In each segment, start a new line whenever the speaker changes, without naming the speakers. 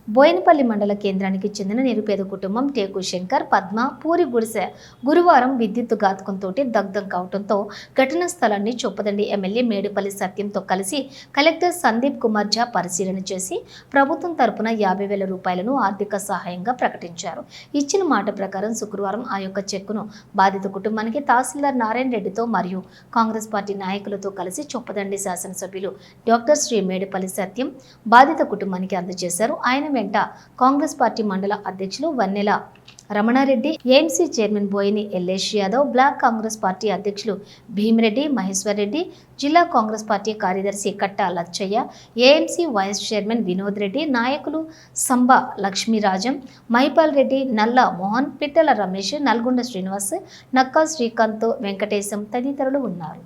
బోయినపల్లి మండల కేంద్రానికి చెందిన నిరుపేద కుటుంబం టేకు శంకర్, పద్మ, పూరి గుడిసె గురువారం విద్యుత్ ఘాతకంతో దగ్ధం కావడంతో ఘటనా స్థలాన్ని చొప్పదండి ఎమ్మెల్యే మేడిపల్లి సత్యంతో కలిసి కలెక్టర్ సందీప్ కుమార్ ఝా పరిశీలన చేసి ప్రభుత్వం తరపున 50,000 రూపాయలను ఆర్థిక సహాయంగా ప్రకటించారు. ఇచ్చిన మాట ప్రకారం శుక్రవారం ఆ యొక్క చెక్కును బాధిత కుటుంబానికి తహసీల్దార్ నారాయణ రెడ్డితో మరియు కాంగ్రెస్ పార్టీ నాయకులతో కలిసి చొప్పదండి శాసనసభ్యులు డాక్టర్ శ్రీ మేడిపల్లి సత్యం బాధిత కుటుంబానికి అందజేశారు. ఆయన వెంట కాంగ్రెస్ పార్టీ మండల అధ్యక్షులు Vannela Ramana Reddy, AMC chairman Boini Yellesh Yadav, block Congress party అధ్యక్షులు భీమిరెడ్డి, మహేశ్వర్ రెడ్డి, జిల్లా కాంగ్రెస్ పార్టీ కార్యదర్శి Katta Lachaiah, AMC vice chairman Vinod Reddy, నాయకులు సంబ లక్ష్మీరాజం, మహిపాల్ రెడ్డి, నల్ల మోహన్, పిట్టల రమేష్, నల్గొండ శ్రీనివాస్, నక్కా శ్రీకాంత్, వెంకటేశం తదితరులు ఉన్నారు.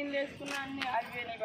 ఇల్లు వేసుకున్నా అన్ని ఆగిపోయినాయి.